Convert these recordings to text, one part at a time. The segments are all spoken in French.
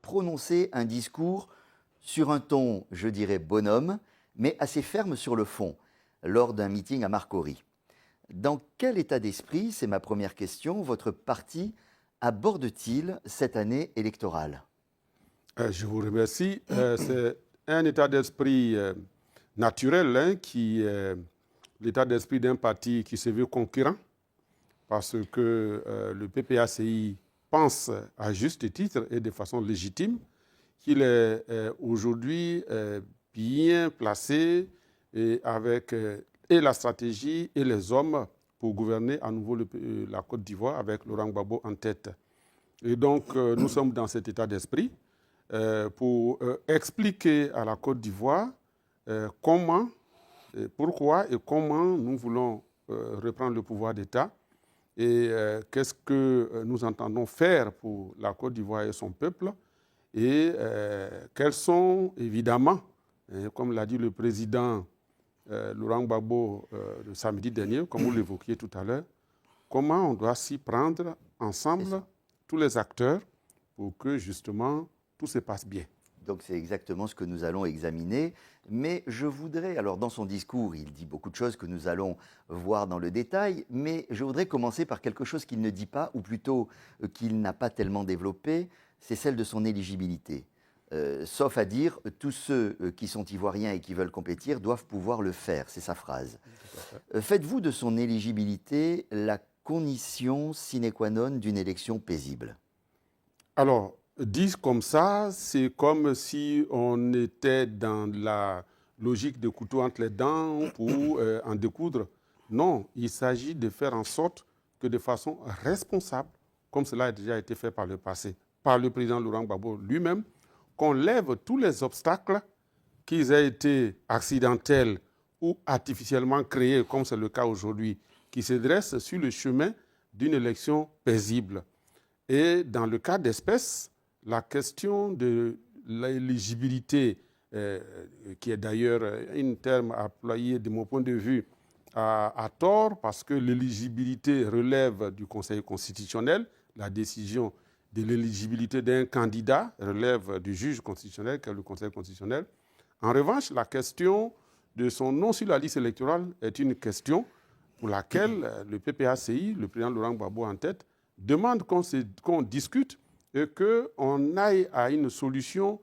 prononcé un discours sur un ton, je dirais, bonhomme, mais assez ferme sur le fond, lors d'un meeting à Marcory. Dans quel état d'esprit, c'est ma première question, votre parti aborde-t-il cette année électorale? Je vous remercie. C'est un état d'esprit naturel, hein, qui est l'état d'esprit d'un parti qui se veut concurrent, parce que le PPACI pense à juste titre et de façon légitime qu'il est aujourd'hui bien placé et avec et la stratégie et les hommes pour gouverner à nouveau la Côte d'Ivoire avec Laurent Gbagbo en tête. Et donc, nous sommes dans cet état d'esprit pour expliquer à la Côte d'Ivoire comment, pourquoi et comment nous voulons reprendre le pouvoir d'État et qu'est-ce que nous entendons faire pour la Côte d'Ivoire et son peuple et quels sont, évidemment, comme l'a dit le président Laurent Gbagbo le samedi dernier, comme vous l'évoquiez tout à l'heure, comment on doit s'y prendre ensemble, tous les acteurs, pour que justement tout se passe bien. Donc c'est exactement ce que nous allons examiner. Mais je voudrais, alors dans son discours, il dit beaucoup de choses que nous allons voir dans le détail, mais je voudrais commencer par quelque chose qu'il ne dit pas, ou plutôt qu'il n'a pas tellement développé, c'est celle de son éligibilité. Sauf à dire, tous ceux qui sont ivoiriens et qui veulent compétir doivent pouvoir le faire, c'est sa phrase. Faites-vous de son éligibilité la condition sine qua non d'une élection paisible? Alors, dit comme ça, c'est comme si on était dans la logique de couteau entre les dents pour en découdre. Non, il s'agit de faire en sorte que de façon responsable, comme cela a déjà été fait par le passé, par le président Laurent Gbagbo lui-même, qu'on lève tous les obstacles, qu'ils aient été accidentels ou artificiellement créés, comme c'est le cas aujourd'hui, qui se dressent sur le chemin d'une élection paisible. Et dans le cas d'espèce, la question de l'éligibilité, qui est d'ailleurs un terme employé de mon point de vue à tort, parce que l'éligibilité relève du Conseil constitutionnel, la décision de l'éligibilité d'un candidat relève du juge constitutionnel, qui est le Conseil constitutionnel. En revanche, la question de son nom sur la liste électorale est une question pour laquelle le PPACI, le président Laurent Gbagbo en tête, demande qu'on discute et qu'on aille à une solution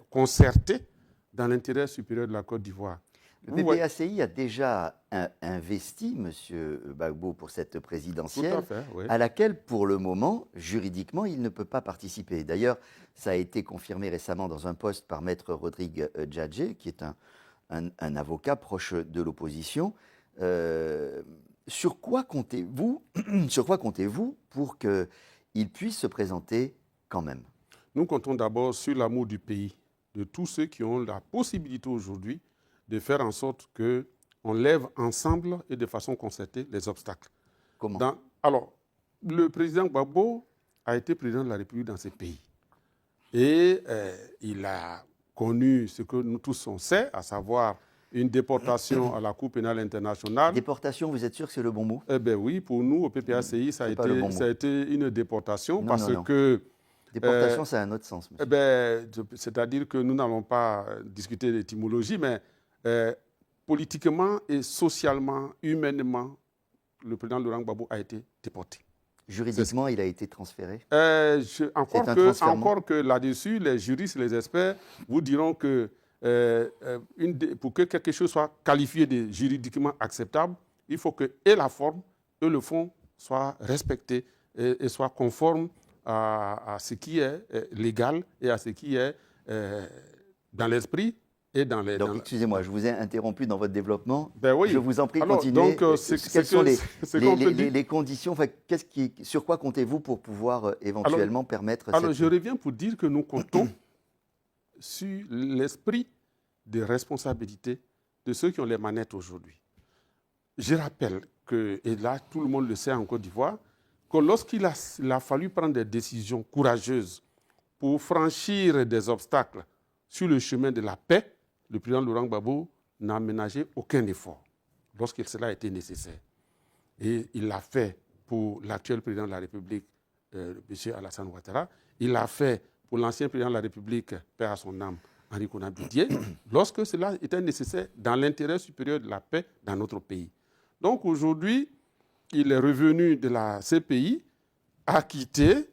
concertée dans l'intérêt supérieur de la Côte d'Ivoire. Le PPACI a déjà investi, M. Gbagbo, pour cette présidentielle, oui, à laquelle, pour le moment, juridiquement, il ne peut pas participer. D'ailleurs, ça a été confirmé récemment dans un poste par Maître Rodrigue Djadje, qui est un avocat proche de l'opposition. Sur quoi comptez-vous pour qu'il puisse se présenter quand même? Nous comptons d'abord sur l'amour du pays, de tous ceux qui ont la possibilité aujourd'hui de faire en sorte qu'on lève ensemble et de façon concertée les obstacles. Comment? Alors, le président Gbagbo a été président de la République dans ce pays. Et il a connu ce que nous tous on sait, à savoir une déportation à la Cour pénale internationale. Déportation, vous êtes sûr que c'est le bon mot? Eh bien oui, pour nous, au PPACI, ça a été une déportation parce que... Déportation, ça a un autre sens, monsieur. Eh bien, c'est-à-dire que nous n'allons pas discuter d'étymologie, mais politiquement et socialement, humainement, le président Laurent Gbagbo a été déporté. Juridiquement, il a été transféré? Encore que là-dessus, les juristes, les experts vous diront que pour que quelque chose soit qualifié de juridiquement acceptable, il faut que et la forme et le fond soient respectés et soient conformes à ce qui est légal et à ce qui est dans l'esprit et dans les... Donc, excusez-moi, je vous ai interrompu dans votre développement. Ben oui. Je vous en prie, continuez. Donc, quelles sont les conditions, enfin, sur quoi comptez-vous pour pouvoir éventuellement permettre Alors, je reviens pour dire que nous comptons sur l'esprit de responsabilité de ceux qui ont les manettes aujourd'hui. Je rappelle que, et là, tout le monde le sait en Côte d'Ivoire, que lorsqu'il a fallu prendre des décisions courageuses pour franchir des obstacles sur le chemin de la paix, le président Laurent Gbagbo n'a ménagé aucun effort lorsque cela a été nécessaire. Et il l'a fait pour l'actuel président de la République, M. Alassane Ouattara. Il l'a fait pour l'ancien président de la République, paix à son âme, Henri Konan Bédié, lorsque cela était nécessaire dans l'intérêt supérieur de la paix dans notre pays. Donc aujourd'hui, il est revenu de la CPI, acquitté,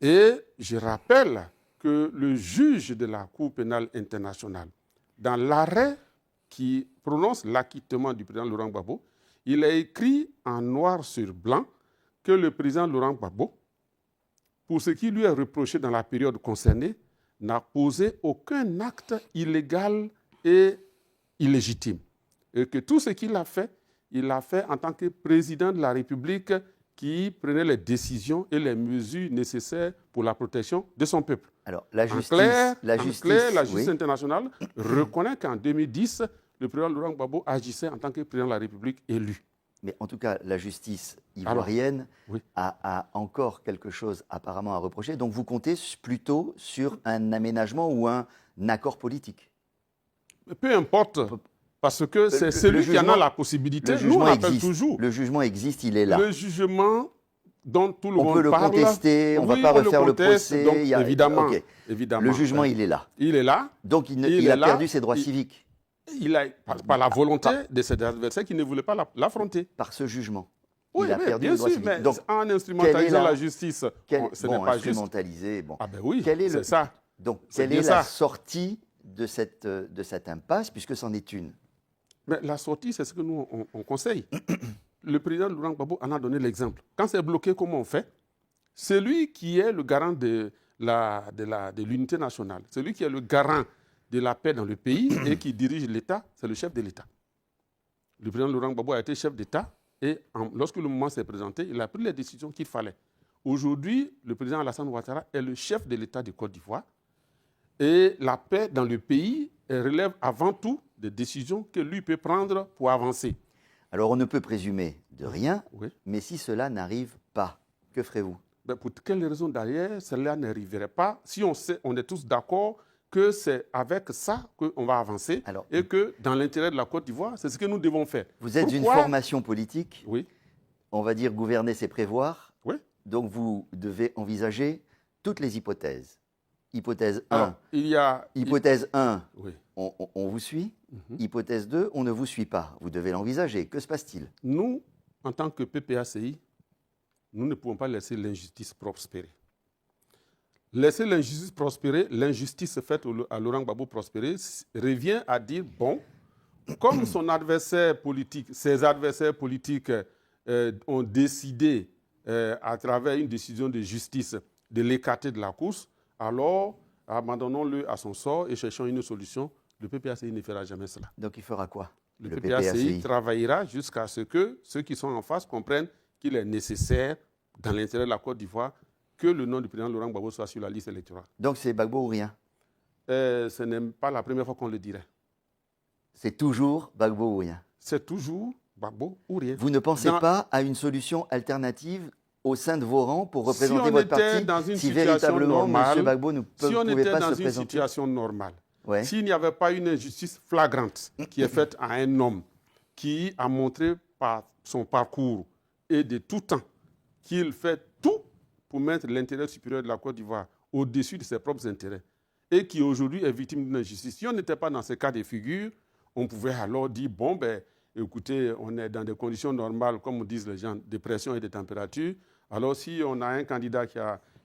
et je rappelle que le juge de la Cour pénale internationale, dans l'arrêt qui prononce l'acquittement du président Laurent Gbagbo, il a écrit en noir sur blanc que le président Laurent Gbagbo, pour ce qui lui est reproché dans la période concernée, n'a posé aucun acte illégal et illégitime. Et que tout ce qu'il a fait, il l'a fait en tant que président de la République qui prenait les décisions et les mesures nécessaires pour la protection de son peuple. Alors, la justice, la justice oui. internationale reconnaît qu'en 2010, le président Laurent Gbagbo agissait en tant que président de la République élu. Mais en tout cas, la justice ivoirienne oui. a encore quelque chose apparemment à reprocher. Donc vous comptez plutôt sur un aménagement ou un accord politique? Peu importe, parce que c'est celui qui en a la possibilité. Nous, on appelle toujours. Le jugement existe, il est là. Le jugement dont tout le monde parle. On peut le contester, on ne va pas refaire le procès. Donc, évidemment, évidemment. Le jugement, il est là. Il est là. Donc il a perdu ses droits civiques. Il a, par la volonté de ses adversaires qui ne voulaient pas l'affronter. Par ce jugement. Oui, il a perdu bien le droit sûr, civique. mais Donc, en instrumentalisant la justice, ce n'est pas instrumentalisé, juste. Bon. Ah ben oui, c'est ça. Donc, quelle est la sortie de cette impasse, puisque c'en est une? Mais la sortie, c'est ce que nous, on conseille. Le président Laurent Gbagbo en a donné l'exemple. Quand c'est bloqué, comment on fait? Celui qui est le garant de l'unité nationale, celui qui est le garant de la paix dans le pays et qui dirige l'État, c'est le chef de l'État. Le président Laurent Gbagbo a été chef d'État et lorsque le moment s'est présenté, il a pris les décisions qu'il fallait. Aujourd'hui, le président Alassane Ouattara est le chef de l'État de Côte d'Ivoire et la paix dans le pays relève avant tout des décisions que lui peut prendre pour avancer. Alors on ne peut présumer de rien, oui. Mais si cela n'arrive pas, que ferez-vous? Ben, pour quelles raisons derrière cela n'arriverait pas? Si on est tous d'accord que c'est avec ça qu'on va avancer et que dans l'intérêt de la Côte d'Ivoire, c'est ce que nous devons faire. Vous êtes une formation politique, oui. On va dire gouverner, c'est prévoir, oui. Donc vous devez envisager toutes les hypothèses. Hypothèse 1, hypothèse 1, oui. on vous suit. Hypothèse 2, on ne vous suit pas. Vous devez l'envisager. Que se passe-t-il? Nous, en tant que PPACI, nous ne pouvons pas laisser l'injustice prospérer. Laisser l'injustice prospérer, l'injustice faite à Laurent Gbagbo prospérer, revient à dire, bon, comme ses adversaires politiques ont décidé, à travers une décision de justice, de l'écarter de la course, alors abandonnons-le à son sort et cherchons une solution. Le PPACI ne fera jamais cela. Donc il fera quoi? Le PPACI travaillera jusqu'à ce que ceux qui sont en face comprennent qu'il est nécessaire, dans l'intérêt de la Côte d'Ivoire, que le nom du président Laurent Gbagbo soit sur la liste électorale. Donc c'est Gbagbo ou rien? Ce n'est pas la première fois qu'on le dirait. C'est toujours Gbagbo ou rien? C'est toujours Gbagbo ou rien. Vous ne pensez pas à une solution alternative au sein de vos rangs pour représenter votre parti si véritablement M. Gbagbo ne pouvait pas se présenter? Si on était dans une situation normale, s'il n'y avait pas une injustice flagrante qui est faite à un homme qui a montré par son parcours et de tout temps qu'il fait tout pour mettre l'intérêt supérieur de la Côte d'Ivoire au-dessus de ses propres intérêts et qui aujourd'hui est victime d'une injustice. Si on n'était pas dans ce cas de figure, on pouvait alors dire, bon, ben, écoutez, on est dans des conditions normales, comme disent les gens, de pression et de température. Alors si on a un candidat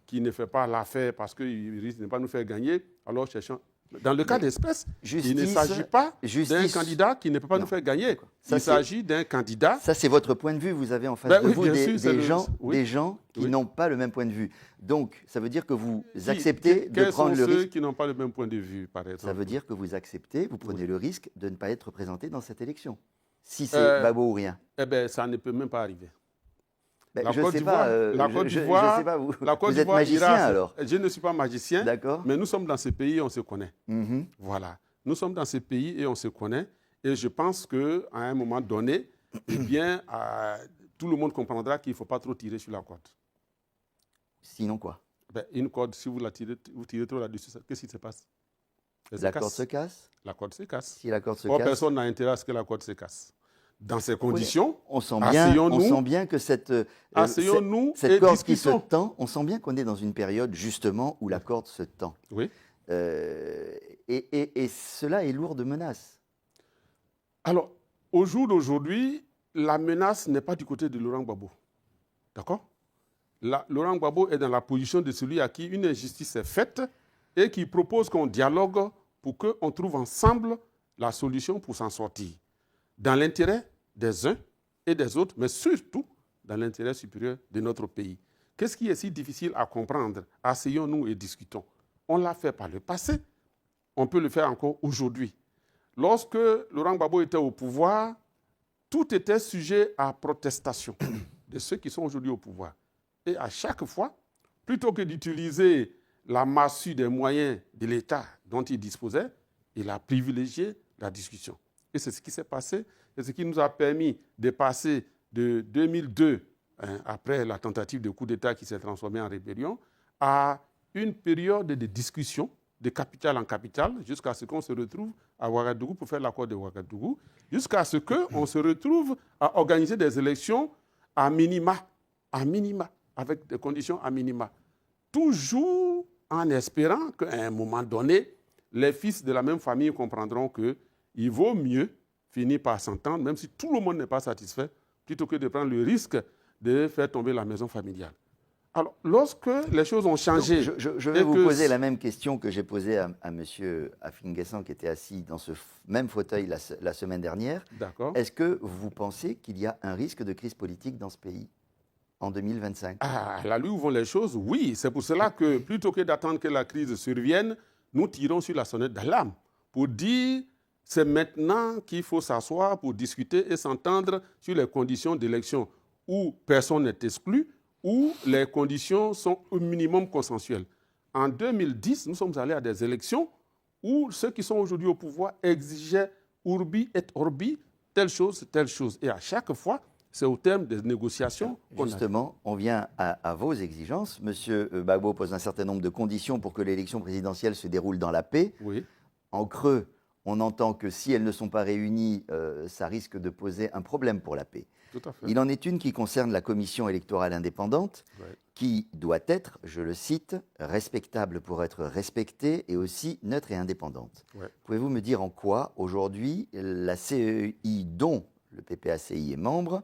qui ne fait pas l'affaire parce qu'il risque de ne pas nous faire gagner, alors cherchons. Dans le cas d'espèce, il ne s'agit pas d'un candidat qui ne peut pas nous faire gagner. Il s'agit d'un candidat... Ça, c'est votre point de vue. Vous avez en face de vous des gens qui n'ont pas le même point de vue. Donc, ça veut dire que vous acceptez de prendre le risque... Quels sont ceux qui n'ont pas le même point de vue, par exemple? Ça veut dire que vous acceptez, vous prenez le risque de ne pas être représenté dans cette élection. Si c'est Gbagbo ou rien. Eh bien, ça ne peut même pas arriver. Je ne sais pas, vous êtes magicien alors? Je ne suis pas magicien, mais nous sommes dans ce pays et on se connaît. Voilà. Nous sommes dans ce pays et on se connaît. Et je pense qu'à un moment donné, eh bien, tout le monde comprendra qu'il ne faut pas trop tirer sur la corde. Sinon quoi? Une corde, si vous tirez trop là-dessus, qu'est-ce qui se passe? La corde se casse? La corde se casse. Si la corde se casse, personne n'a intérêt à ce que la corde se casse. Dans ces conditions, oui, on sent bien que cette corde qui se tend, on sent bien qu'on est dans une période justement où la corde se tend. Oui. Et cela est lourd de menaces. Alors, au jour d'aujourd'hui, la menace n'est pas du côté de Laurent Gbagbo. D'accord? Laurent Gbagbo est dans la position de celui à qui une injustice est faite et qui propose qu'on dialogue pour qu'on trouve ensemble la solution pour s'en sortir. Dans l'intérêt des uns et des autres, mais surtout dans l'intérêt supérieur de notre pays. Qu'est-ce qui est si difficile à comprendre? Asseyons-nous et discutons. On l'a fait par le passé, on peut le faire encore aujourd'hui. Lorsque Laurent Gbagbo était au pouvoir, tout était sujet à protestation de ceux qui sont aujourd'hui au pouvoir. Et à chaque fois, plutôt que d'utiliser la massue des moyens de l'État dont il disposait, il a privilégié la discussion. Et c'est ce qui s'est passé, c'est ce qui nous a permis de passer de 2002, après la tentative de coup d'État qui s'est transformée en rébellion, à une période de discussion de capitale en capitale, jusqu'à ce qu'on se retrouve à Ouagadougou pour faire l'accord de Ouagadougou, jusqu'à ce qu'on se retrouve à organiser des élections à minima, avec des conditions à minima. Toujours en espérant qu'à un moment donné, les fils de la même famille comprendront qu'il vaut mieux finir par s'entendre, même si tout le monde n'est pas satisfait, plutôt que de prendre le risque de faire tomber la maison familiale. Alors, lorsque les choses ont changé... Donc, je vais vous poser la même question que j'ai posée à M. Afin Guessan, qui était assis dans ce même fauteuil la semaine dernière. D'accord. Est-ce que vous pensez qu'il y a un risque de crise politique dans ce pays en 2025? À la lui où vont les choses, oui. C'est pour cela que, plutôt que d'attendre que la crise survienne, nous tirons sur la sonnette d'alarme pour dire c'est maintenant qu'il faut s'asseoir pour discuter et s'entendre sur les conditions d'élection où personne n'est exclu, où les conditions sont au minimum consensuelles. En 2010, nous sommes allés à des élections où ceux qui sont aujourd'hui au pouvoir exigeaient urbi et orbi, telle chose. Et à chaque fois, c'est au terme des négociations qu'on a. Justement, on vient à vos exigences. Monsieur Gbagbo pose un certain nombre de conditions pour que l'élection présidentielle se déroule dans la paix. Oui. En creux, on entend que si elles ne sont pas réunies, ça risque de poser un problème pour la paix. Tout à fait. Il en est une qui concerne la commission électorale indépendante, Ouais. qui doit être, je le cite, respectable pour être respectée et aussi neutre et indépendante. Ouais. Pouvez-vous me dire en quoi, aujourd'hui, la CEI, dont le PPACI est membre,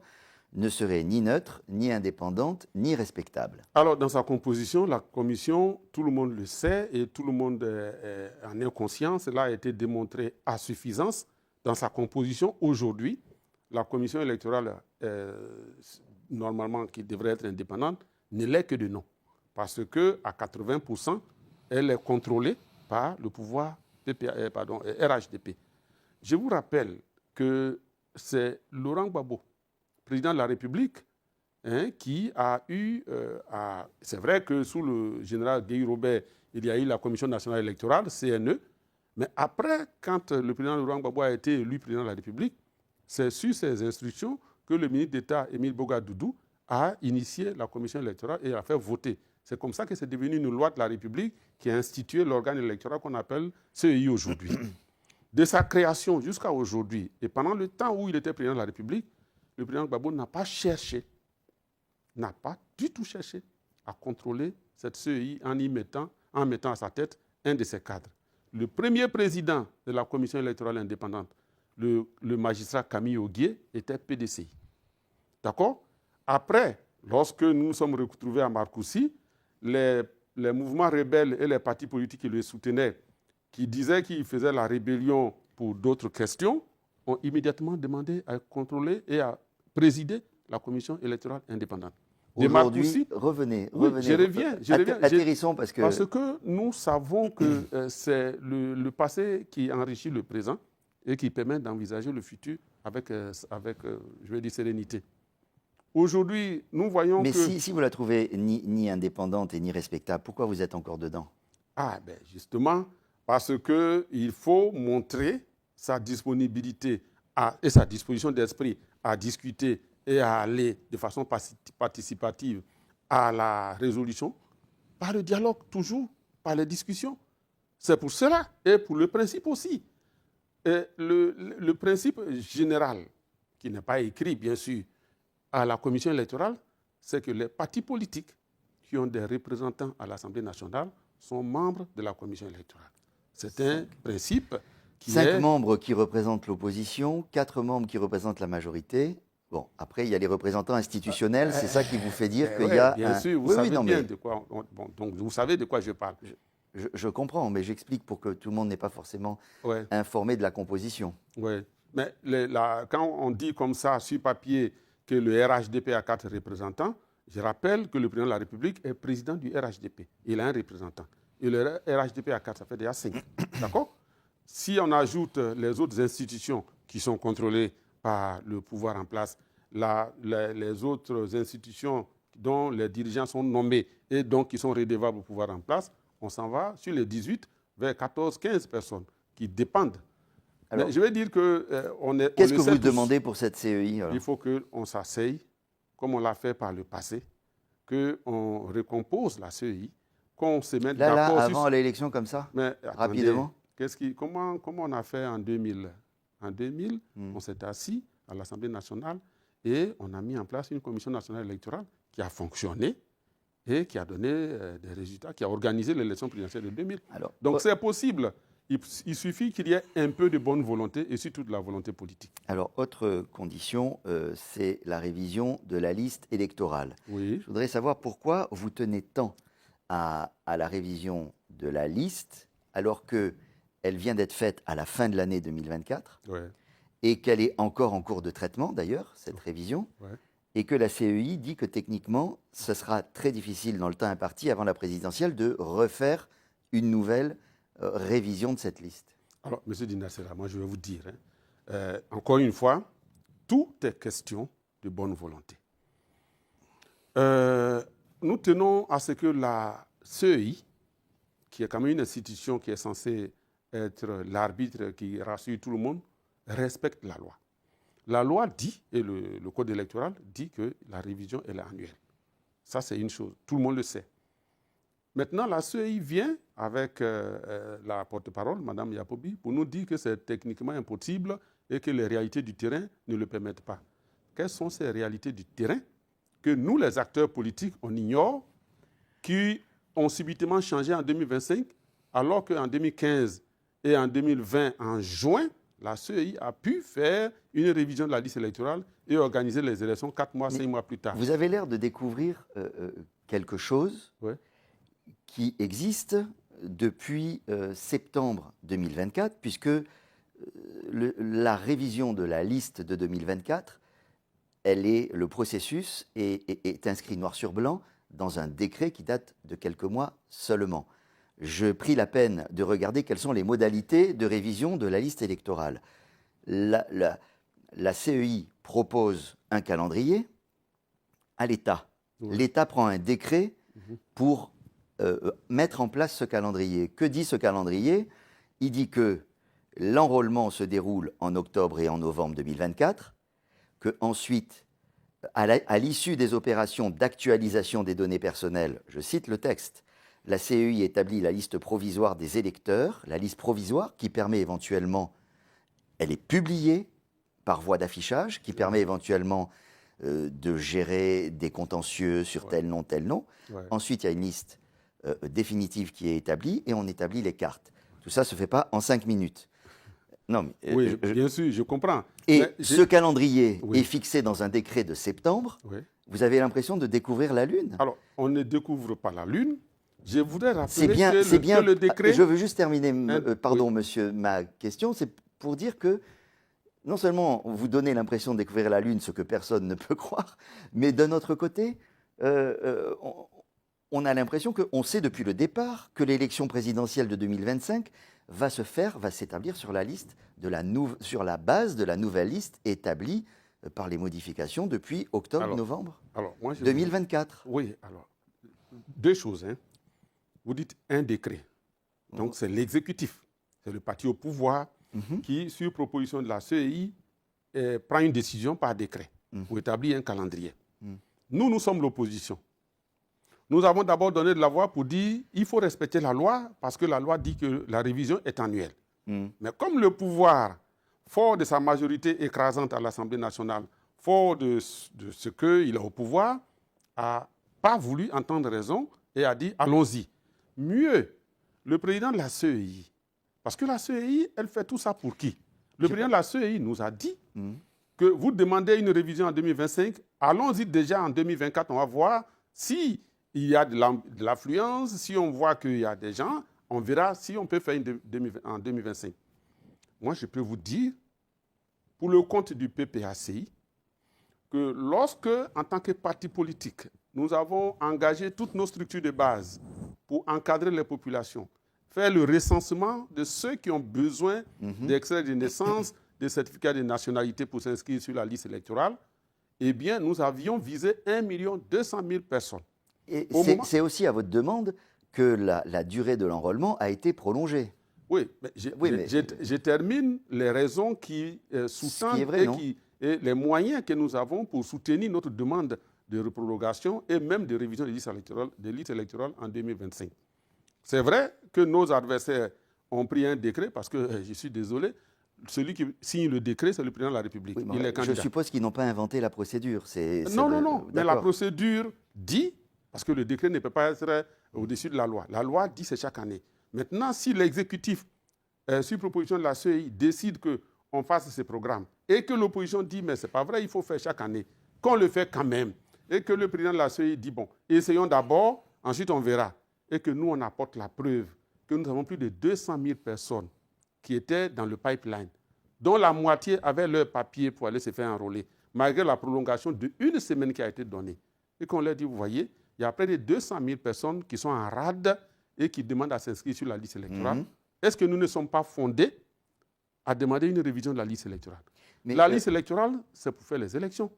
ne serait ni neutre, ni indépendante, ni respectable? Alors, dans sa composition, la commission, tout le monde le sait et tout le monde en est conscient. Cela a été démontré à suffisance. Dans sa composition, aujourd'hui, la commission électorale, normalement, qui devrait être indépendante, ne l'est que de nom. Parce qu'à 80%, elle est contrôlée par le pouvoir RHDP. Je vous rappelle que c'est Laurent Gbagbo, président de la République, qui a eu... c'est vrai que sous le général Guy Robert, il y a eu la Commission nationale électorale, CNE, mais après, quand le président Laurent Gbagbo a été élu président de la République, c'est sur ces instructions que le ministre d'État, Émile Bogadoudou, a initié la commission électorale et a fait voter. C'est comme ça que c'est devenu une loi de la République qui a institué l'organe électoral qu'on appelle CEI aujourd'hui. De sa création jusqu'à aujourd'hui, et pendant le temps où il était président de la République, le président Gbagbo n'a pas du tout cherché à contrôler cette CEI en mettant à sa tête un de ses cadres. Le premier président de la commission électorale indépendante, le magistrat Camille Oguier, était PDCI. D'accord? Après, lorsque nous nous sommes retrouvés à Marcoussis, les mouvements rebelles et les partis politiques qui le soutenaient, qui disaient qu'ils faisaient la rébellion pour d'autres questions, ont immédiatement demandé à contrôler et à présider la commission électorale indépendante. Aujourd'hui, revenez. Je reviens. Atterrissons parce que nous savons que c'est le passé qui enrichit le présent et qui permet d'envisager le futur avec je vais dire, sérénité. Aujourd'hui, nous voyons Mais si vous la trouvez ni indépendante et ni respectable, pourquoi vous êtes encore dedans? Justement, parce qu'il faut montrer sa disponibilité et sa disposition d'esprit à discuter et à aller de façon participative à la résolution, par le dialogue toujours, par les discussions. C'est pour cela et pour le principe aussi. Et le principe général qui n'est pas écrit, bien sûr, à la commission électorale, c'est que les partis politiques qui ont des représentants à l'Assemblée nationale sont membres de la commission électorale. C'est un principe qui 5 membres qui représentent l'opposition, 4 membres qui représentent la majorité. Bon, après, il y a les représentants institutionnels. C'est ça qui vous fait dire qu'il y a bien sûr, vous savez bien de quoi... donc, vous savez de quoi je parle. Je comprends, mais j'explique pour que tout le monde n'est pas forcément informé de la composition. Oui, mais quand on dit comme ça, sur papier, que le RHDP a 4 représentants, je rappelle que le président de la République est président du RHDP. Il a un représentant. Et le RHDP a 4, ça fait déjà 5. D'accord? Si on ajoute les autres institutions qui sont contrôlées par le pouvoir en place, les autres institutions dont les dirigeants sont nommés et donc qui sont redevables au pouvoir en place, on s'en va sur les 18 vers 14, 15 personnes qui dépendent. Alors, mais je vais dire que qu'est-ce que vous demandez pour cette CEI alors? Il faut qu'on s'asseye, comme on l'a fait par le passé, qu'on recompose la CEI, qu'on se mette d'accord. Là, avant l'élection comme ça, mais, rapidement. Comment on a fait en 2000? En 2000, on s'est assis à l'Assemblée nationale et on a mis en place une commission nationale électorale qui a fonctionné et qui a donné des résultats, qui a organisé l'élection présidentielle de 2000. Donc c'est possible. Il suffit qu'il y ait un peu de bonne volonté et surtout de la volonté politique. Alors, autre condition, c'est la révision de la liste électorale. Oui. Je voudrais savoir pourquoi vous tenez tant à la révision de la liste alors qu'elle vient d'être faite à la fin de l'année 2024 et qu'elle est encore en cours de traitement d'ailleurs, cette révision, et que la CEI dit que techniquement, ce sera très difficile dans le temps imparti avant la présidentielle de refaire une nouvelle révision de cette liste. Alors, M. Dinasera, moi je vais vous dire, encore une fois, tout est question de bonne volonté. Nous tenons à ce que la CEI, qui est quand même une institution qui est censée être l'arbitre qui rassure tout le monde, respecte la loi. La loi dit, et le code électoral dit que la révision elle est annuelle. Ça, c'est une chose, tout le monde le sait. Maintenant, la CEI vient avec la porte-parole, Mme Yapobi, pour nous dire que c'est techniquement impossible et que les réalités du terrain ne le permettent pas. Quelles sont ces réalités du terrain que nous, les acteurs politiques, on ignore, qui ont subitement changé en 2025, alors qu'en 2015 et en 2020, en juin, la CEI a pu faire une révision de la liste électorale et organiser les élections 4 mois, 5 mois plus tard. Vous avez l'air de découvrir quelque chose qui existe depuis septembre 2024, puisque la révision de la liste de 2024, le processus est inscrit noir sur blanc dans un décret qui date de quelques mois seulement. Je pris la peine de regarder quelles sont les modalités de révision de la liste électorale. La CEI propose un calendrier à l'État. L'État prend un décret pour mettre en place ce calendrier. Que dit ce calendrier? Il dit que l'enrôlement se déroule en octobre et en novembre 2024, qu'ensuite, à l'issue des opérations d'actualisation des données personnelles, je cite le texte, la CEI établit la liste provisoire des électeurs, la liste provisoire qui permet éventuellement, elle est publiée par voie d'affichage, qui permet éventuellement de gérer des contentieux sur tel nom, tel nom. Ensuite, il y a une liste définitive qui est établie et on établit les cartes. Tout ça ne se fait pas en 5 minutes. Non, mais, oui, bien sûr, je comprends. Et ce calendrier est fixé dans un décret de septembre. Vous avez l'impression de découvrir la Lune? Alors, on ne découvre pas la Lune. Je voudrais rappeler que le décret... Je veux juste terminer, pardon, monsieur, ma question. C'est pour dire que non seulement vous donnez l'impression de découvrir la Lune, ce que personne ne peut croire, mais d'un autre côté, on a l'impression qu'on sait depuis le départ que l'élection présidentielle de 2025 va s'établir sur sur la base de la nouvelle liste établie par les modifications depuis octobre-novembre 2024. Oui, alors, deux choses. Vous dites un décret. Donc, c'est l'exécutif. C'est le parti au pouvoir qui, sur proposition de la CEI, prend une décision par décret pour établir un calendrier. Nous sommes l'opposition. Nous avons d'abord donné de la voix pour dire qu'il faut respecter la loi parce que la loi dit que la révision est annuelle. Mais comme le pouvoir fort de sa majorité écrasante à l'Assemblée nationale, fort de ce qu'il a au pouvoir, n'a pas voulu entendre raison et a dit allons-y. Mieux, le président de la CEI, parce que la CEI, elle fait tout ça pour qui? Le président de la CEI nous a dit que vous demandez une révision en 2025, allons-y déjà en 2024, on va voir s'il y a de l'affluence, si on voit qu'il y a des gens, on verra si on peut faire en 2025. Moi, je peux vous dire, pour le compte du PPACI, que lorsque, en tant que parti politique, nous avons engagé toutes nos structures de base pour encadrer les populations, faire le recensement de ceux qui ont besoin d'extrait de naissance, de certificat de nationalité pour s'inscrire sur la liste électorale, eh bien, nous avions visé 1 200 000 personnes. Et c'est aussi à votre demande que la durée de l'enrôlement a été prolongée. Oui, mais je termine les raisons qui sous-tendent et les moyens que nous avons pour soutenir notre demande de reprolongation et même de révision des listes électorales en 2025. C'est vrai que nos adversaires ont pris un décret parce que, je suis désolé, celui qui signe le décret, c'est le président de la République. Oui, je suppose qu'ils n'ont pas inventé la procédure. Non, mais la procédure dit, parce que le décret ne peut pas être au-dessus de la loi. La loi dit c'est chaque année. Maintenant, si l'exécutif, sur proposition de la CEI, décide qu'on fasse ces programmes et que l'opposition dit mais ce n'est pas vrai, il faut faire chaque année, qu'on le fait quand même, et que le président de la CEI dit bon, essayons d'abord, ensuite on verra, et que nous on apporte la preuve que nous avons plus de 200 000 personnes qui étaient dans le pipeline, dont la moitié avaient leur papier pour aller se faire enrôler, malgré la prolongation d'une semaine qui a été donnée. Et qu'on leur dit, vous voyez, il y a près de 200 000 personnes qui sont en rade et qui demandent à s'inscrire sur la liste électorale. Est-ce que nous ne sommes pas fondés à demander une révision de la liste électorale? Mais la liste électorale, c'est pour faire les élections.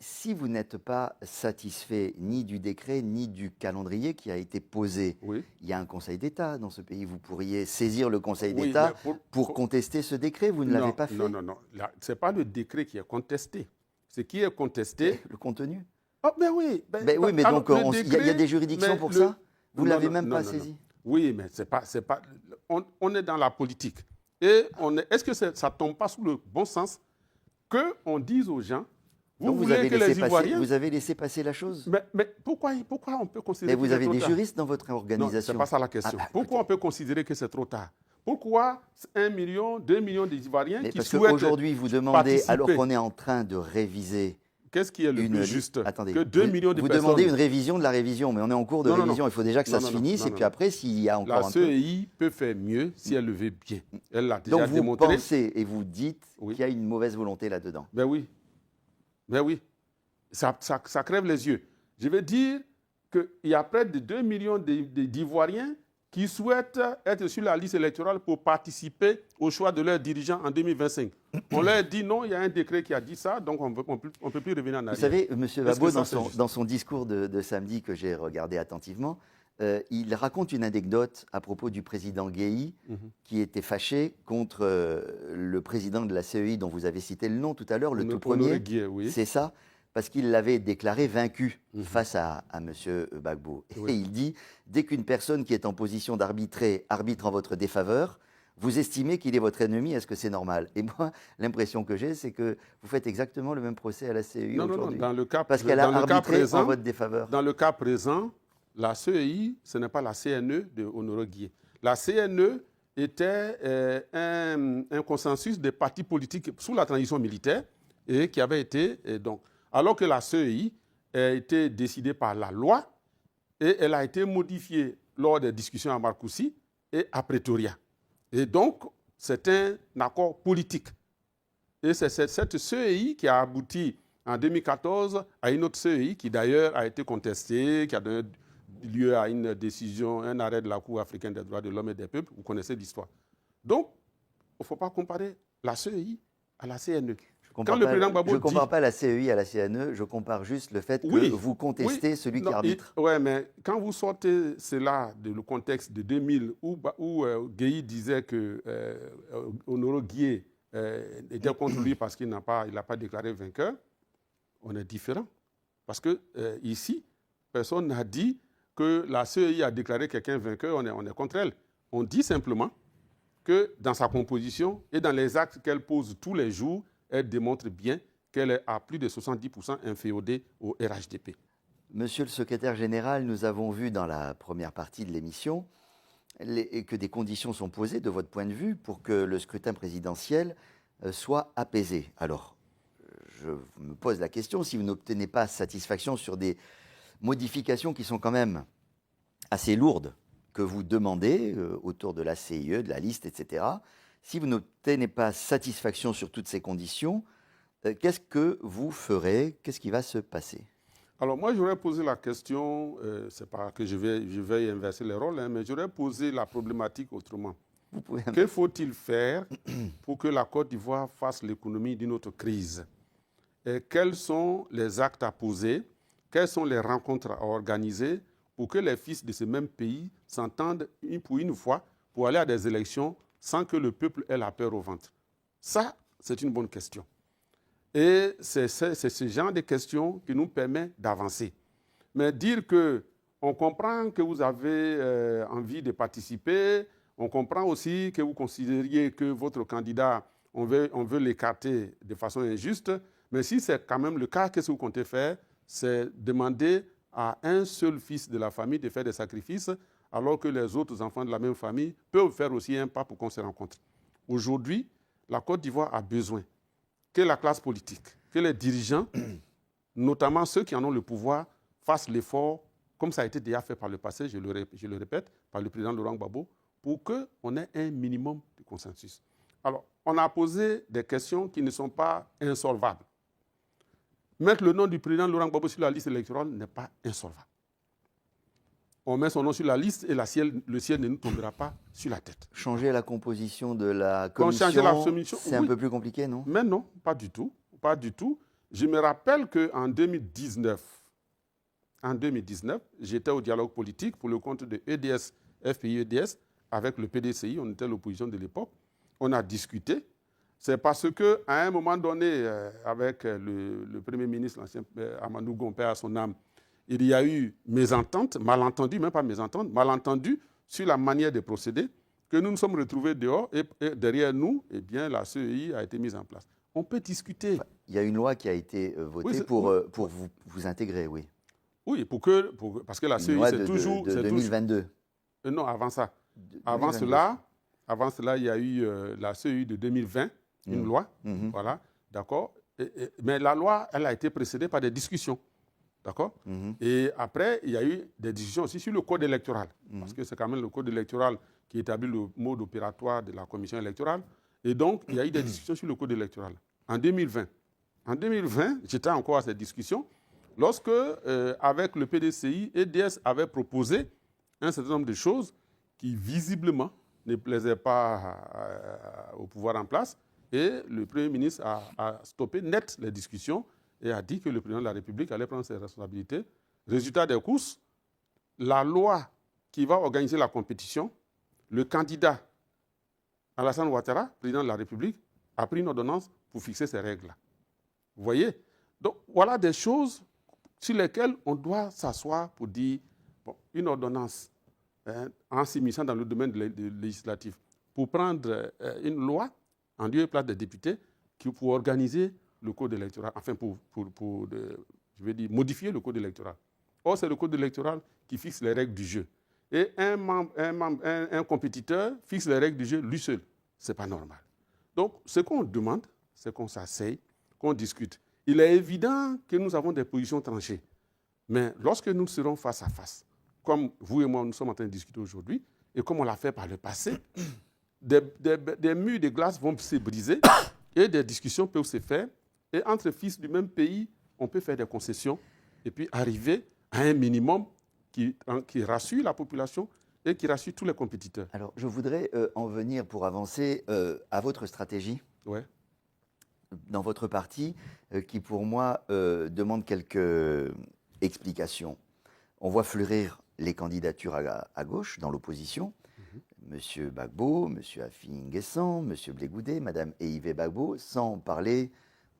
Si vous n'êtes pas satisfait ni du décret, ni du calendrier qui a été posé, il y a un Conseil d'État dans ce pays. Vous pourriez saisir le Conseil d'État pour contester ce décret. Vous ne l'avez pas fait. Non. Ce n'est pas le décret qui est contesté. Ce qui est contesté... Le contenu. Oh, mais oui. Mais donc, il y a des juridictions pour ça. Vous ne l'avez même pas saisi. Oui, mais c'est pas, on est dans la politique. Et est-ce que ça ne tombe pas sous le bon sens qu'on dise aux gens... Vous avez laissé passer la chose. Mais pourquoi on peut considérer que c'est trop tard? Mais vous avez des juristes dans votre organisation. Non, ce n'est pas ça la question. Pourquoi on peut considérer que c'est trop tard? Pourquoi 1 million, 2 millions d'Ivoiriens qui souhaitent parce qu'aujourd'hui, vous demandez, participer. Alors qu'on est en train de réviser... Qu'est-ce qui est le plus juste que 2 millions de personnes? Vous demandez une révision de la révision, mais on est en cours de révision. Il faut déjà que ça se finisse. Et puis après, s'il y a encore un peu... La CEI peut faire mieux si elle le veut bien. Elle l'a déjà démontré. Donc vous pensez et vous dites qu'il y a une mauvaise volonté là-dedans. Ben oui. Ben oui, ça crève les yeux. Je veux dire qu'il y a près de 2 millions d'Ivoiriens qui souhaitent être sur la liste électorale pour participer au choix de leurs dirigeants en 2025. On leur dit non, il y a un décret qui a dit ça, donc on ne peut plus revenir en arrière. Vous savez, M. Gbagbo, dans son discours de samedi que j'ai regardé attentivement, il raconte une anecdote à propos du président Gueye qui était fâché contre le président de la CEI dont vous avez cité le nom tout à l'heure, le tout premier. Gueye, oui. C'est ça, parce qu'il l'avait déclaré vaincu face à M. Gbagbo. Et il dit, dès qu'une personne qui est en position d'arbitrer arbitre en votre défaveur, vous estimez qu'il est votre ennemi, est-ce que c'est normal? Et moi, l'impression que j'ai, c'est que vous faites exactement le même procès à la CEI aujourd'hui. Non, parce qu'elle a arbitré en votre défaveur. Dans le cas présent, la CEI, ce n'est pas la CNE de Honoré Gueye. La CNE était un consensus des partis politiques sous la transition militaire et qui avait été... alors que la CEI a été décidée par la loi et elle a été modifiée lors des discussions à Marcoussis et à Pretoria. Et donc, c'est un accord politique. Et c'est cette CEI qui a abouti en 2014 à une autre CEI qui d'ailleurs a été contestée, qui a donné lieu à une décision, un arrêt de la Cour africaine des droits de l'homme et des peuples. Vous connaissez l'histoire. Donc, il ne faut pas comparer la CEI à la CNE. Je ne compare pas la CEI à la CNE, je compare juste le fait que vous contestez celui qui arbitre. Oui, mais quand vous sortez cela du contexte de 2000 où Gueye disait que Honoré Gueye était contre lui parce qu'il n'a pas déclaré vainqueur, on est différent. Parce que ici, personne n'a dit que la CEI a déclaré quelqu'un vainqueur, on est contre elle. On dit simplement que dans sa composition et dans les actes qu'elle pose tous les jours, elle démontre bien qu'elle est à plus de 70% inféodée au RHDP. Monsieur le secrétaire général, nous avons vu dans la première partie de l'émission que des conditions sont posées de votre point de vue pour que le scrutin présidentiel soit apaisé. Alors, je me pose la question, si vous n'obtenez pas satisfaction sur des modifications qui sont quand même assez lourdes, que vous demandez autour de la CIE, de la liste, etc., si vous n'obtenez pas satisfaction sur toutes ces conditions, qu'est-ce que vous ferez? Qu'est-ce qui va se passer? Alors moi, j'aurais posé la question, c'est pas que je vais inverser les rôles, mais j'aurais posé la problématique autrement. Vous pouvez... Que faut-il faire pour que la Côte d'Ivoire fasse l'économie d'une autre crise? Et quels sont les actes à poser? Quelles sont les rencontres à organiser pour que les fils de ce même pays s'entendent pour une fois pour aller à des élections sans que le peuple ait la peur au ventre? Ça, c'est une bonne question. Et c'est ce genre de questions qui nous permet d'avancer. Mais dire qu'on comprend que vous avez envie de participer, on comprend aussi que vous considériez que votre candidat, on veut l'écarter de façon injuste, mais si c'est quand même le cas, qu'est-ce que vous comptez faire? C'est demander à un seul fils de la famille de faire des sacrifices, alors que les autres enfants de la même famille peuvent faire aussi un pas pour qu'on se rencontre. Aujourd'hui, la Côte d'Ivoire a besoin que la classe politique, que les dirigeants, notamment ceux qui en ont le pouvoir, fassent l'effort, comme ça a été déjà fait par le passé, je le répète, par le président Laurent Gbagbo, pour qu'on ait un minimum de consensus. Alors, on a posé des questions qui ne sont pas insolvables. Mettre le nom du président Laurent Gbagbo sur la liste électorale n'est pas insolvable. On met son nom sur la liste et le ciel ne nous tombera pas sur la tête. Changer la composition de la commission, c'est un peu plus compliqué, non? Mais non, pas du tout. Pas du tout. Je me rappelle qu'en 2019, j'étais au dialogue politique pour le compte de EDS, FPI-EDS, avec le PDCI, on était l'opposition de l'époque. On a discuté. C'est parce qu'à un moment donné, avec le Premier ministre, l'ancien Amadou Gompé à son âme, il y a eu mésentente, malentendu, même pas mésentente, malentendu sur la manière de procéder, que nous nous sommes retrouvés dehors et derrière nous, eh bien, la CEI a été mise en place. On peut discuter. Enfin, il y a une loi qui a été votée pour vous intégrer, oui. Oui, parce que la CEI, c'est toujours... de 2022. Non, avant ça. Avant cela, il y a eu la CEI de 2020, une loi, voilà, d'accord. Mais la loi, elle a été précédée par des discussions. D'accord? Et après, il y a eu des discussions aussi sur le code électoral, parce que c'est quand même le code électoral qui établit le mode opératoire de la commission électorale. Et donc, il y a eu des discussions sur le code électoral en 2020. En 2020, j'étais encore à cette discussion, lorsque, avec le PDCI, EDS avait proposé un certain nombre de choses qui, visiblement, ne plaisaient pas au pouvoir en place. Et le Premier ministre a stoppé net les discussions et a dit que le président de la République allait prendre ses responsabilités. Résultat des courses, la loi qui va organiser la compétition, le candidat Alassane Ouattara, président de la République, a pris une ordonnance pour fixer ces règles-là. Vous voyez? Donc, voilà des choses sur lesquelles on doit s'asseoir pour dire, bon, une ordonnance en s'immisçant dans le domaine législatif, pour prendre une loi en lieu et place des députés pour organiser le code électoral, enfin je vais dire, modifier le code électoral. Or, c'est le code électoral qui fixe les règles du jeu. Et un compétiteur fixe les règles du jeu lui seul. Ce n'est pas normal. Donc, ce qu'on demande, c'est qu'on s'asseye, qu'on discute. Il est évident que nous avons des positions tranchées. Mais lorsque nous serons face à face, comme vous et moi, nous sommes en train de discuter aujourd'hui, et comme on l'a fait par le passé, des murs de glace vont se briser et des discussions peuvent se faire. Et entre fils du même pays, on peut faire des concessions et puis arriver à un minimum qui rassure la population et qui rassure tous les compétiteurs. Alors, je voudrais en venir pour avancer à votre stratégie. Ouais. Dans votre parti, qui pour moi demande quelques explications. On voit fleurir les candidatures à gauche, dans l'opposition. Monsieur Gbagbo, Monsieur Afi N'Guessan, Monsieur Blé Goudé, Madame Eyivé Gbagbo, sans parler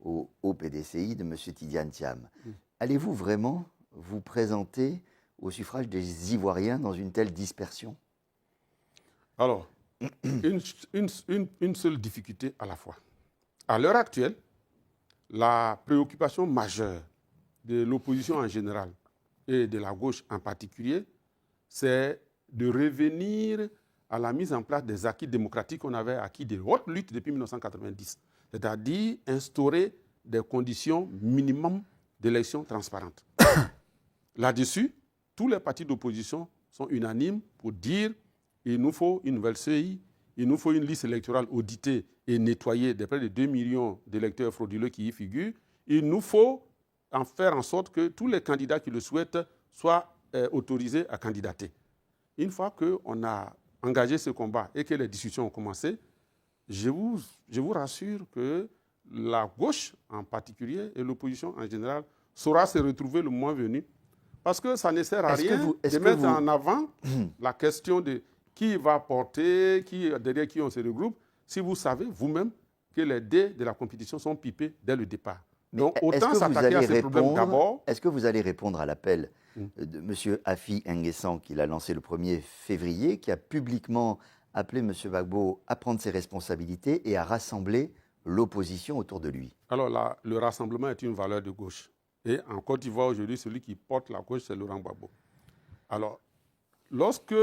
au PDCI de Monsieur Tidiane Thiam. Allez-vous vraiment vous présenter au suffrage des Ivoiriens dans une telle dispersion? Alors, une seule difficulté à la fois. À l'heure actuelle, la préoccupation majeure de l'opposition en général et de la gauche en particulier, c'est de revenir à la mise en place des acquis démocratiques qu'on avait acquis de haute lutte depuis 1990, c'est-à-dire instaurer des conditions minimum d'élections transparentes. Là-dessus, tous les partis d'opposition sont unanimes pour dire qu'il nous faut une nouvelle CEI, il nous faut une liste électorale auditée et nettoyée de près de 2 millions d'électeurs frauduleux qui y figurent. Il nous faut en faire en sorte que tous les candidats qui le souhaitent soient autorisés à candidater. Une fois qu'on a engagé ce combat et que les discussions ont commencé, je vous rassure que la gauche en particulier et l'opposition en général saura se retrouver le moment venu. Parce que ça ne sert à rien de mettre en avant la question de qui va porter, derrière qui on se regroupe, si vous savez vous-même que les dés de la compétition sont pipés dès le départ. Donc autant s'attaquer à ces problèmes d'abord. Est-ce que vous allez répondre à l'appel de M. Afi N'Guessan qu'il a lancé le 1er février, qui a publiquement appelé M. Gbagbo à prendre ses responsabilités et à rassembler l'opposition autour de lui? Alors là, le rassemblement est une valeur de gauche. Et en Côte d'Ivoire, aujourd'hui, celui qui porte la gauche, c'est Laurent Gbagbo. Alors, lorsque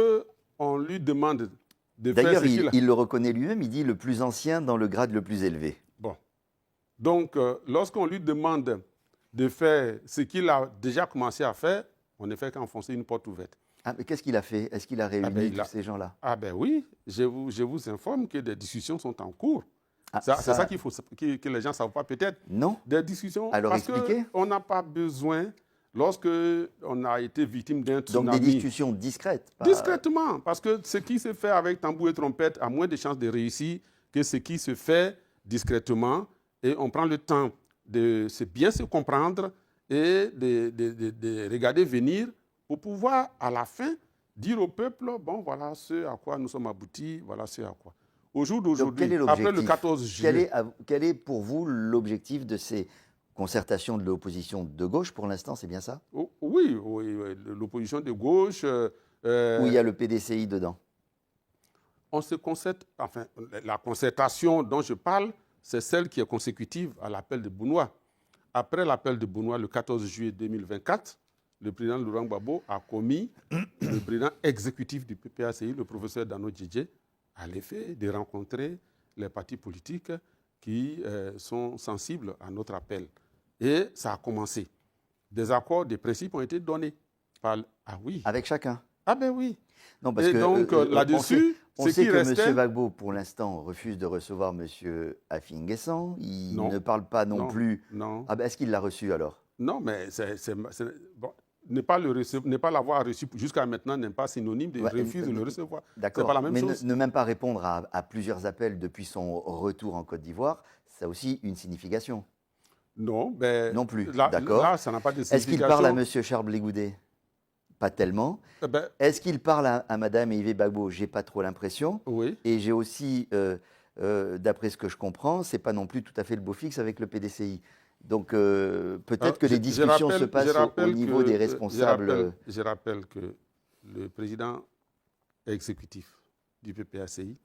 on lui demande de faire D'ailleurs, il le reconnaît lui-même, il dit le plus ancien dans le grade le plus élevé. Bon. Donc, lorsqu'on lui demande de faire ce qu'il a déjà commencé à faire, on ne fait qu'enfoncer une porte ouverte. Ah, mais qu'est-ce qu'il a fait? Est-ce qu'il a réuni tous ces gens-là? Ah ben oui, je vous informe que des discussions sont en cours. C'est ça qu'il faut que les gens ne savent pas peut-être. Non. Des discussions. Alors parce expliquez. qu'on n'a pas besoin, lorsque on a été victime d'un tsunami. Donc des discussions discrètes. Discrètement, parce que ce qui se fait avec tambour et trompette a moins de chances de réussir que ce qui se fait discrètement. Et on prend le temps de bien se comprendre et de regarder venir pour pouvoir, à la fin, dire au peuple, bon, voilà ce à quoi nous sommes aboutis, voilà ce à quoi. Au jour d'aujourd'hui, après le 14 juillet... Quel est pour vous l'objectif de ces concertations de l'opposition de gauche? Pour l'instant, c'est bien ça? Oui, l'opposition de gauche... Où il y a le PDCI dedans? On se concerte... Enfin, la concertation dont je parle, c'est celle qui est consécutive à l'appel de Bounoua. Après l'appel de Bounoua, le 14 juillet 2024, le président Laurent Gbagbo a commis le président exécutif du PPACI, le professeur Dano Djedje, à l'effet de rencontrer les partis politiques qui sont sensibles à notre appel. Et ça a commencé. Des accords de principe ont été donnés. Ah oui. Avec chacun? Ah ben oui. Non, parce et que, donc là-dessus, on sait que M. Gbagbo, pour l'instant, refuse de recevoir M. Afi N'Guessan. Il ne parle pas non plus. Non. Ah ben, est-ce qu'il l'a reçu alors? Non, mais bon, ne pas l'avoir reçu jusqu'à maintenant n'est pas synonyme de refus de le recevoir. D'accord. C'est pas la même mais chose. Ne même pas répondre à plusieurs appels depuis son retour en Côte d'Ivoire, ça a aussi une signification. Non, ben, non plus. D'accord. Là, ça n'a pas de signification. Est-ce qu'il parle à M. Charles Blé Goudet? Pas tellement. Est-ce qu'il parle à Mme Yves Gbagbo? J'ai pas trop l'impression. Oui. Et j'ai aussi, d'après ce que je comprends, c'est pas non plus tout à fait le beau fixe avec le PDCI. Donc peut-être que les discussions se passent au niveau des responsables. Je rappelle que le président exécutif du PPACI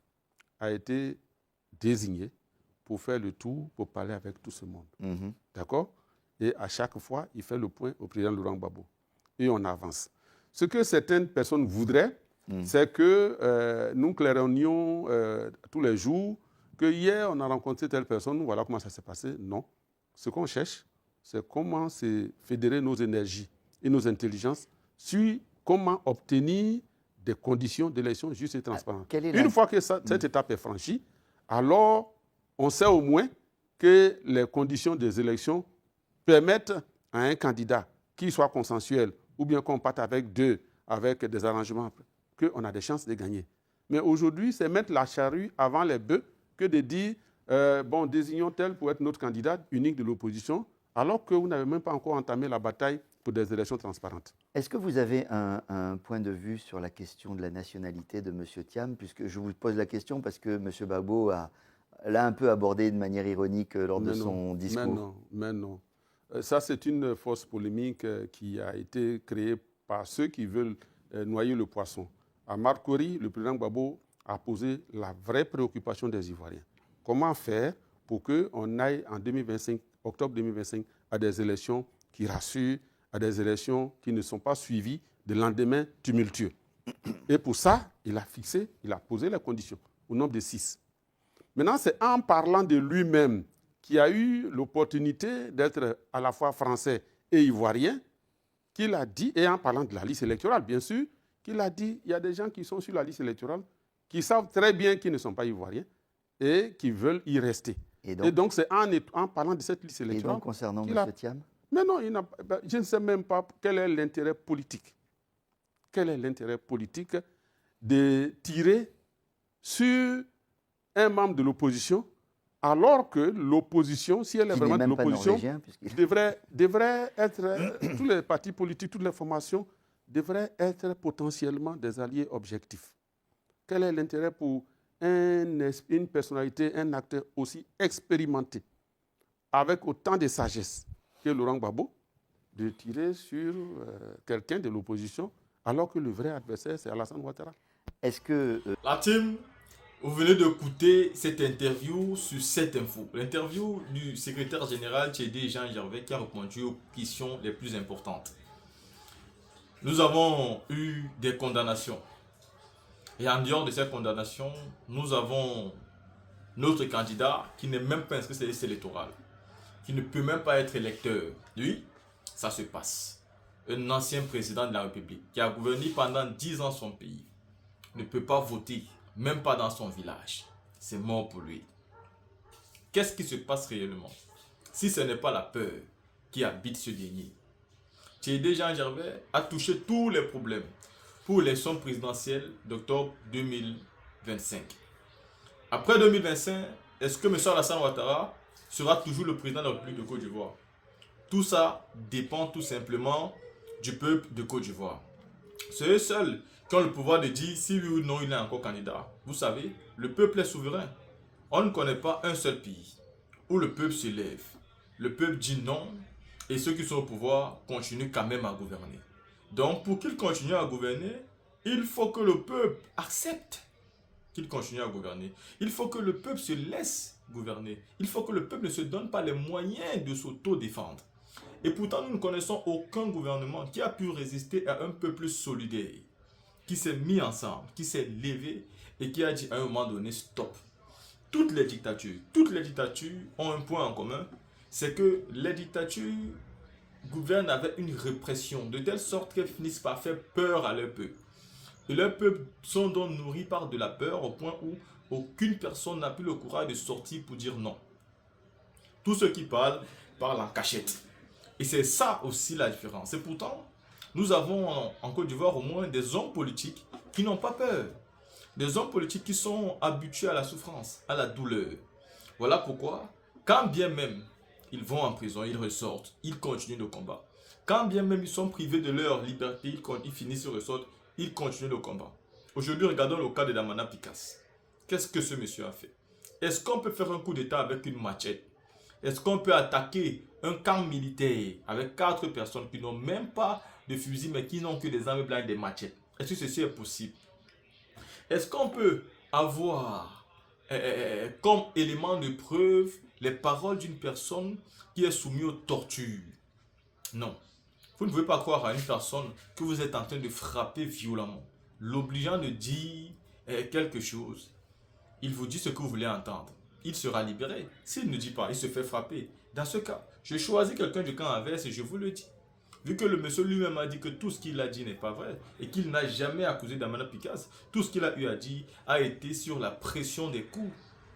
a été désigné pour faire le tour, pour parler avec tout ce monde. D'accord? Et à chaque fois, il fait le point au président Laurent Gbagbo. Et on avance. Ce que certaines personnes voudraient, c'est que nous claironions tous les jours, que hier, on a rencontré telle personne, voilà comment ça s'est passé. Non. Ce qu'on cherche, c'est comment se fédérer nos énergies et nos intelligences sur comment obtenir des conditions d'élection justes et transparentes. Une fois que cette étape est franchie, alors on sait au moins que les conditions des élections permettent à un candidat, qu'il soit consensuel ou bien qu'on parte avec deux, avec des arrangements, qu'on a des chances de gagner. Mais aujourd'hui, c'est mettre la charrue avant les bœufs que de dire bon, désignons tel pour être notre candidat unique de l'opposition, alors que vous n'avez même pas encore entamé la bataille pour des élections transparentes. Est-ce que vous avez un point de vue sur la question de la nationalité de M. Thiam? Puisque je vous pose la question parce que M. Gbagbo l'a un peu abordé de manière ironique lors de son discours. Mais non. Ça, c'est une fausse polémique qui a été créée par ceux qui veulent noyer le poisson. À Marcory, le président Gbagbo a posé la vraie préoccupation des Ivoiriens. Comment faire pour qu'on aille en 2025, octobre 2025, à des élections qui rassurent, à des élections qui ne sont pas suivies de lendemains tumultueux. Et pour ça, il a posé les conditions, au nombre de 6. Maintenant, c'est en parlant de lui-même qui a eu l'opportunité d'être à la fois français et ivoirien, qu'il a dit, et en parlant de la liste électorale, bien sûr, qu'il a dit, il y a des gens qui sont sur la liste électorale, qui savent très bien qu'ils ne sont pas ivoiriens et qui veulent y rester. Et donc c'est en parlant de cette liste électorale... Et donc, concernant M. Thiam? Mais non, je ne sais même pas quel est l'intérêt politique. Quel est l'intérêt politique de tirer sur un membre de l'opposition, alors que l'opposition, si elle est vraiment de l'opposition, devrait être, tous les partis politiques, toutes les formations, devraient être potentiellement des alliés objectifs. Quel est l'intérêt pour une personnalité, un acteur aussi expérimenté, avec autant de sagesse que Laurent Gbagbo, de tirer sur quelqu'un de l'opposition, alors que le vrai adversaire, c'est Alassane Ouattara? Est-ce que... La team, vous venez d'écouter cette interview sur cette info. L'interview du secrétaire général Tchédé Jean Gervais qui a répondu aux questions les plus importantes. Nous avons eu des condamnations. Et en dehors de ces condamnations, nous avons notre candidat qui n'est même pas inscrit sur la liste électorale, qui ne peut même pas être électeur. Lui, ça se passe. Un ancien président de la République qui a gouverné pendant 10 ans son pays ne peut pas voter, même pas dans son village. C'est mort pour lui. Qu'est-ce qui se passe réellement si ce n'est pas la peur qui habite ce dernier? Tchédé Jean Gervais a touché tous les problèmes pour l'élection présidentielle d'octobre 2025. Après 2025, est-ce que M. Alassane Ouattara sera toujours le président de la République de Côte d'Ivoire? Tout ça dépend tout simplement du peuple de Côte d'Ivoire. C'est eux seuls qui ont le pouvoir de dire si oui ou non il est encore candidat. Vous savez, le peuple est souverain. On ne connaît pas un seul pays où le peuple se lève. Le peuple dit non et ceux qui sont au pouvoir continuent quand même à gouverner. Donc pour qu'ils continuent à gouverner, il faut que le peuple accepte qu'il continue à gouverner. Il faut que le peuple se laisse gouverner. Il faut que le peuple ne se donne pas les moyens de s'auto-défendre. Et pourtant, nous ne connaissons aucun gouvernement qui a pu résister à un peuple solidaire, qui s'est mis ensemble, qui s'est levé et qui a dit à un moment donné stop. Toutes les dictatures ont un point en commun, c'est que les dictatures gouvernent avec une répression, de telle sorte qu'elles finissent par faire peur à leur peuple. Et leurs peuples sont donc nourris par de la peur au point où aucune personne n'a plus le courage de sortir pour dire non. Tous ceux qui parlent en cachette. Et c'est ça aussi la différence. Et pourtant, nous avons en Côte d'Ivoire au moins des hommes politiques qui n'ont pas peur. Des hommes politiques qui sont habitués à la souffrance, à la douleur. Voilà pourquoi, quand bien même ils vont en prison, ils ressortent, ils continuent le combat. Quand bien même ils sont privés de leur liberté, ils finissent, ils ressortent, ils continuent le combat. Aujourd'hui, regardons le cas de Damana Picasse. Qu'est-ce que ce monsieur a fait? Est-ce qu'on peut faire un coup d'état avec une machette? Est-ce qu'on peut attaquer un camp militaire avec 4 personnes qui n'ont même pas de fusil mais qui n'ont que des armes blanches et des machettes? Est-ce que ceci est possible? Est-ce qu'on peut avoir comme élément de preuve les paroles d'une personne qui est soumise aux tortures? Non. Vous ne pouvez pas croire à une personne que vous êtes en train de frapper violemment, l'obligeant de dire quelque chose. Il vous dit ce que vous voulez entendre. Il sera libéré. S'il ne dit pas, il se fait frapper. Dans ce cas, je choisis quelqu'un du camp inverse et je vous le dis. Vu que le monsieur lui-même a dit que tout ce qu'il a dit n'est pas vrai et qu'il n'a jamais accusé Damana Picasse, tout ce qu'il a eu à dire a été sur la pression des coups.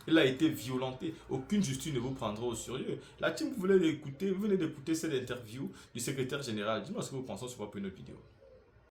Il a été violenté. Aucune justice ne vous prendra au sérieux. La team, vous venez d'écouter cette interview du secrétaire général. Dis-moi ce que vous pensez sur votre vidéo.